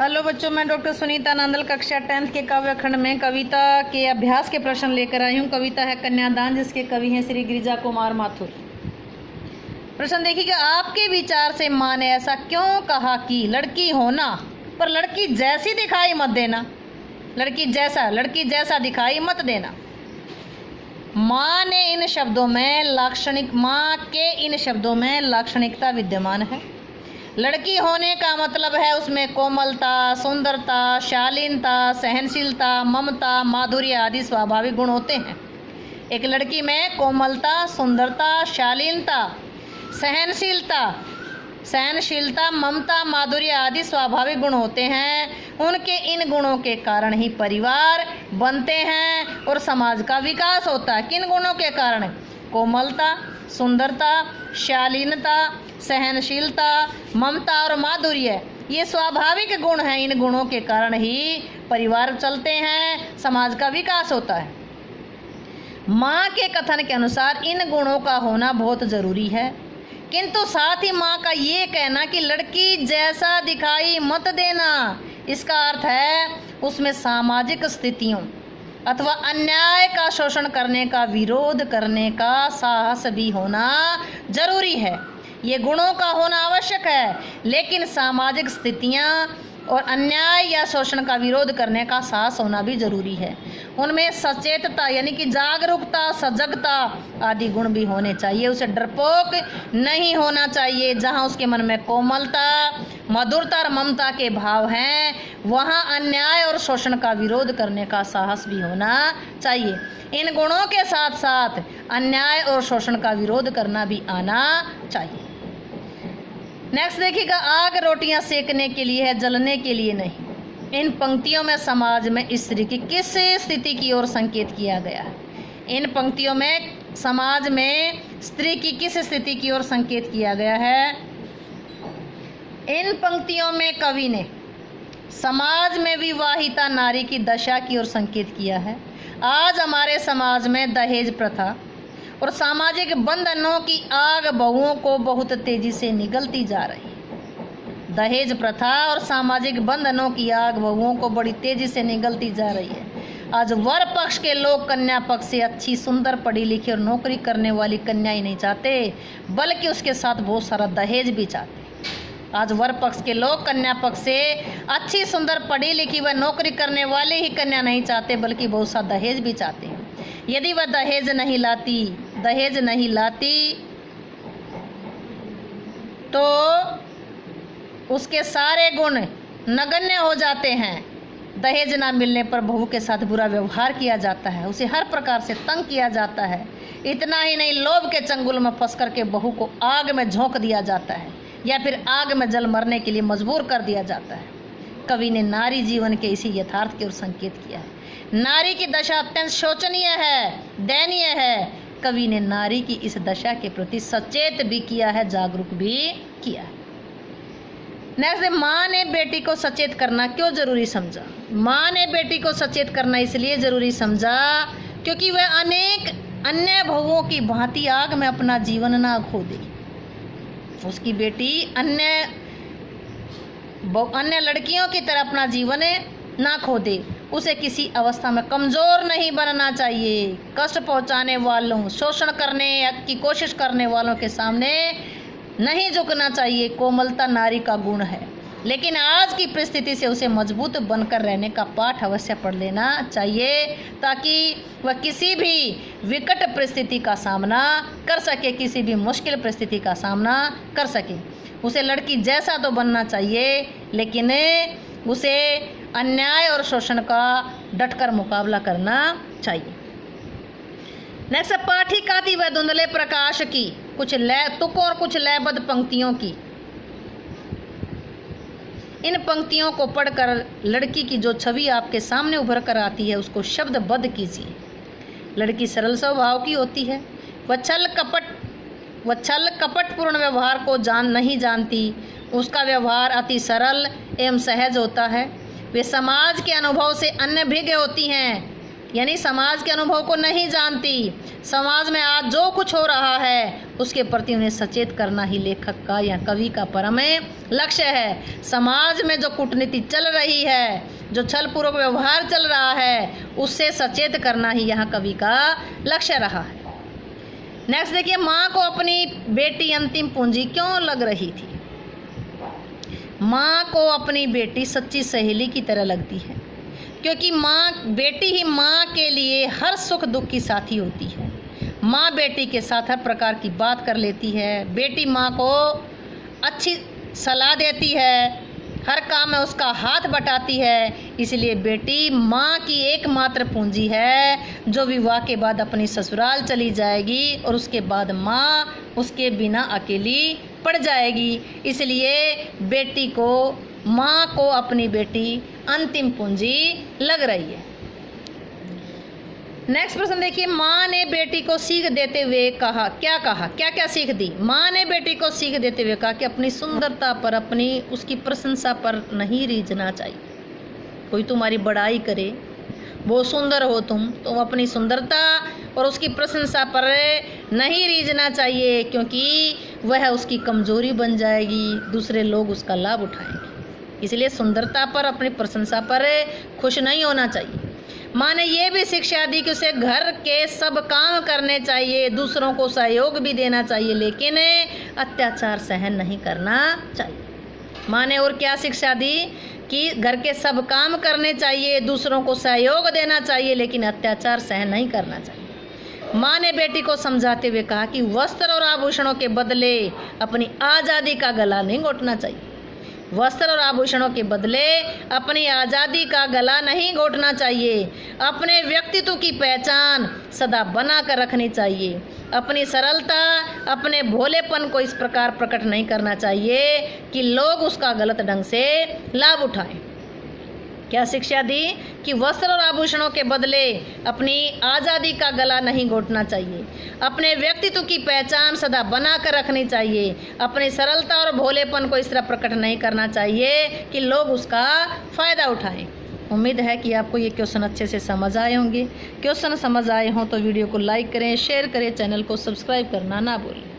Hello बच्चों, मैं doctor Sunita Nandal कक्षा 10th के काव्य खंड में कविता के अभ्यास के प्रश्न लेकर आई हूँ। कविता है कन्यादान, जिसके कवि हैं श्री गिरिजा कुमार माथुर। प्रश्न देखिएगा, आपके विचार से माँ ने ऐसा क्यों कहा कि लड़की होना पर लड़की जैसी दिखाई मत देना। लड़की जैसा दिखाई मत देना। माँ के इन शब्दों में लाक्षणिकता विद्यमान है। लड़की होने का मतलब है उसमें कोमलता, सुंदरता, शालीनता, सहनशीलता, ममता, माधुर्य आदि स्वाभाविक गुण होते हैं। एक लड़की में कोमलता, सुंदरता, शालीनता, सहनशीलता, ममता, माधुर्य आदि स्वाभाविक गुण होते हैं। उनके इन गुणों के कारण ही परिवार बनते हैं और समाज का विकास होता है। किन गुणों के कारण? कोमलता, सुंदरता, शालीनता, सहनशीलता, ममता और माधुर्य, ये स्वाभाविक गुण हैं। इन गुणों के कारण ही परिवार चलते हैं, समाज का विकास होता है। माँ के कथन के अनुसार इन गुणों का होना बहुत ज़रूरी है, किंतु साथ ही माँ का ये कहना कि लड़की जैसा दिखाई मत देना, इसका अर्थ है उसमें सामाजिक स्थितियों अथवा अन्याय का शोषण करने का विरोध करने का साहस भी होना जरूरी है। ये गुणों का होना आवश्यक है, लेकिन सामाजिक स्थितियाँ और अन्याय या शोषण का विरोध करने का साहस होना भी जरूरी है। उनमें सचेतता यानी कि जागरूकता, सजगता आदि गुण भी होने चाहिए। उसे डरपोक नहीं होना चाहिए। जहाँ उसके मन में कोमलता, मधुरता और ममता के भाव हैं, वहाँ अन्याय और शोषण का विरोध करने का साहस भी होना चाहिए। इन गुणों के साथ साथ अन्याय और शोषण का विरोध करना भी आना चाहिए। नेक्स्ट देखिएगा, आग रोटियां सेकने के लिए है, जलने के लिए नहीं। इन पंक्तियों में समाज में स्त्री की किस स्थिति की ओर संकेत किया गया है? इन पंक्तियों में समाज में स्त्री की किस स्थिति की ओर संकेत किया गया है? इन पंक्तियों में कवि ने समाज में विवाहिता नारी की दशा की ओर संकेत किया है। आज हमारे समाज में दहेज प्रथा और सामाजिक बंधनों की आग बहुओं को बहुत तेजी से निगलती जा रही है। दहेज प्रथा और सामाजिक बंधनों की आग बहुओं को बड़ी तेजी से निगलती जा रही है। आज वर पक्ष के लोग कन्या पक्ष से अच्छी, सुंदर, पढ़ी लिखी और नौकरी करने वाली कन्या ही नहीं चाहते, बल्कि उसके साथ बहुत सारा दहेज भी चाहते। आज वर पक्ष के लोग कन्या पक्ष से अच्छी, सुंदर, पढ़ी लिखी व नौकरी करने वाले ही कन्या नहीं चाहते, बल्कि बहुत सा दहेज भी चाहते हैं। यदि वह दहेज नहीं लाती तो उसके सारे गुण नगण्य हो जाते हैं। दहेज ना मिलने पर बहू के साथ बुरा व्यवहार किया जाता है, उसे हर प्रकार से तंग किया जाता है। इतना ही नहीं, लोभ के चंगुल में फंस करके बहू को आग में झोंक दिया जाता है या फिर आग में जल मरने के लिए मजबूर कर दिया जाता है। कवि ने नारी जीवन के इसी यथार्थ की ओर संकेत किया है। नारी की दशा अत्यंत शोचनीय है, दयनीय है। कवि ने नारी की इस दशा के प्रति सचेत भी किया है, जागरूक भी किया है। नेक्स्ट, माँ ने बेटी को सचेत करना क्यों जरूरी समझा? माँ ने बेटी को सचेत करना इसलिए जरूरी समझा क्योंकि वह अनेक अन्य बहुओं की भांति आग में अपना जीवन ना खो दे। उसकी बेटी अन्य लड़कियों की तरह अपना जीवन ना खो दे। उसे किसी अवस्था में कमज़ोर नहीं बनना चाहिए। कष्ट पहुंचाने वालों, शोषण करने की कोशिश करने वालों के सामने नहीं झुकना चाहिए। कोमलता नारी का गुण है, लेकिन आज की परिस्थिति से उसे मजबूत बनकर रहने का पाठ अवश्य पढ़ लेना चाहिए, ताकि वह किसी भी विकट परिस्थिति का सामना कर सके, किसी भी मुश्किल परिस्थिति का सामना कर सके। उसे लड़की जैसा तो बनना चाहिए, लेकिन उसे अन्याय और शोषण का डटकर मुकाबला करना चाहिए। नेक्स्ट, पाठिकादि व धुंधले प्रकाश की कुछ लय तुकों और कुछ लयबद्ध पंक्तियों की। इन पंक्तियों को पढ़कर लड़की की जो छवि आपके सामने उभर कर आती है, उसको शब्दबद्ध कीजिए। लड़की सरल स्वभाव की होती है। वह छल कपटपूर्ण व्यवहार को नहीं जानती। उसका व्यवहार अति सरल एवं सहज होता है। वे समाज के अनुभव से अनभिज्ञ होती हैं। यानी समाज के अनुभव को नहीं जानती। समाज में आज जो कुछ हो रहा है उसके प्रति उन्हें सचेत करना ही लेखक का या कवि का परम लक्ष्य है। समाज में जो कूटनीति चल रही है, जो छलपूर्वक व्यवहार चल रहा है, उससे सचेत करना ही यहाँ कवि का लक्ष्य रहा है। नेक्स्ट देखिए, माँ को अपनी बेटी अंतिम पूंजी क्यों लग रही थी। माँ को अपनी बेटी सच्ची सहेली की तरह लगती है, क्योंकि बेटी ही माँ के लिए हर सुख दुख की साथी होती है। माँ बेटी के साथ हर प्रकार की बात कर लेती है। बेटी माँ को अच्छी सलाह देती है, हर काम में उसका हाथ बटाती है। इसलिए बेटी माँ की एकमात्र पूंजी है, जो विवाह के बाद अपनी ससुराल चली जाएगी और उसके बाद माँ उसके बिना अकेली पड़ जाएगी। इसलिए माँ को अपनी बेटी अंतिम पूंजी लग रही है। नेक्स्ट प्रश्न देखिए, माँ ने बेटी को सीख देते हुए कहा, क्या सीख दी। माँ ने बेटी को सीख देते हुए कहा कि अपनी सुंदरता पर, अपनी उसकी प्रशंसा पर नहीं रीझना चाहिए। कोई तुम्हारी बड़ाई करे, वो सुंदर हो तुम अपनी सुंदरता और उसकी प्रशंसा पर नहीं रीझना चाहिए, क्योंकि वह उसकी कमजोरी बन जाएगी, दूसरे लोग उसका लाभ उठाएंगे। इसलिए सुंदरता पर, अपनी प्रशंसा पर खुश नहीं होना चाहिए। माँ ने ये भी शिक्षा दी कि उसे घर के सब काम करने चाहिए, दूसरों को सहयोग भी देना चाहिए, लेकिन अत्याचार सहन नहीं करना चाहिए। माँ ने और क्या शिक्षा दी कि घर के सब काम करने चाहिए, दूसरों को सहयोग देना चाहिए, लेकिन अत्याचार सहन नहीं करना चाहिए। माँ ने बेटी को समझाते हुए कहा कि वस्त्र और आभूषणों के बदले अपनी आज़ादी का गला नहीं घोटना चाहिए। वस्त्र और आभूषणों के बदले अपनी आज़ादी का गला नहीं घोटना चाहिए। अपने व्यक्तित्व की पहचान सदा बना कर रखनी चाहिए। अपनी सरलता, अपने भोलेपन को इस प्रकार प्रकट नहीं करना चाहिए कि लोग उसका गलत ढंग से लाभ उठाएं। क्या शिक्षा दी कि वस्त्र और आभूषणों के बदले अपनी आज़ादी का गला नहीं घोटना चाहिए। अपने व्यक्तित्व की पहचान सदा बना कर रखनी चाहिए। अपनी सरलता और भोलेपन को इस तरह प्रकट नहीं करना चाहिए कि लोग उसका फ़ायदा उठाएं। उम्मीद है कि आपको ये क्वेश्चन अच्छे से समझ आए होंगे। क्वेश्चन समझ आए हों तो वीडियो को लाइक करें, शेयर करें, चैनल को सब्सक्राइब करना ना भूलें।